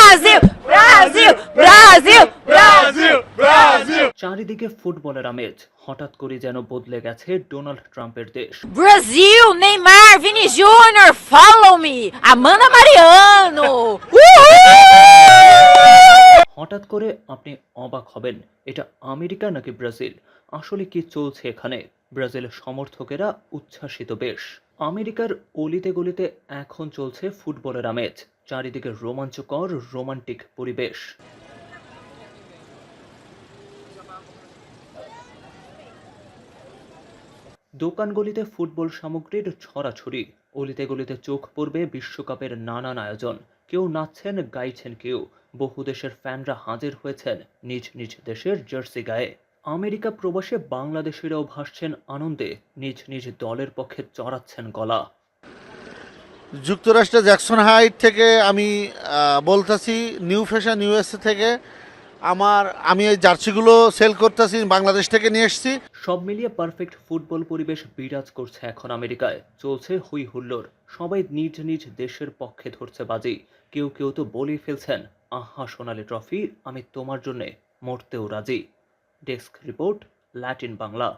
Brasil! Brasil! Brasil! Brasil! Brasil! চারিদিকে ফুটবলের আমেজ, হঠাৎ করে যেন বদলে গেছে ডোনাল্ড ট্রাম্পের দেশ। Brasil! Neymar! Vini Júnior! Follow me! Amanda Mariano! হঠাৎ করে আপনি অবাক হবেন, এটা আমেরিকা নাকি ব্রাজিল? আসলে কি চলছে এখানে? ব্রাজিলের সমর্থকেরা উচ্ছ্বাসিত বেশ। আমেরিকার অলিতে গলিতে এখন চলছে ফুটবলের আমেজ, চারিদিকে রোমাঞ্চকর রোমান্টিক পরিবেশ। দোকানগুলিতে ফুটবল সামগ্রীর ছড়াছড়ি, অলিতে গলিতে চোখ পড়বে বিশ্বকাপের নানান আয়োজন। কেউ নাচছেন, গাইছেন, কেউ বহু দেশের ফ্যানরা হাজির হয়েছেন নিজ নিজ দেশের জার্সি গায়ে। আমেরিকা প্রবাসে বাংলাদেশিরাও ভাসছেন আনন্দে, নিজ নিজ দলের পক্ষে চড়াচ্ছেন গলা। যুক্তরাষ্ট্রের জ্যাকসন হাইট থেকে আমি বলতেছি, নিউ ফ্যাশন ইউএসএ থেকে। আমি এই জার্সিগুলো সেল করতেছি, বাংলাদেশ থেকে নিয়ে এসেছি। সব মিলিয়ে পারফেক্ট ফুটবল পরিবেশ বিরাজ করছে এখন আমেরিকায়। চলছে হই হুল্লোড়, সবাই নিজ নিজ দেশের পক্ষে ধরছে বাজি। কেউ কেউ তো বলেই ফেলছেন, আহা সোনালি ট্রফি, আমি তোমার জন্যে মরতেও রাজি। Desk report, Latin Bangla.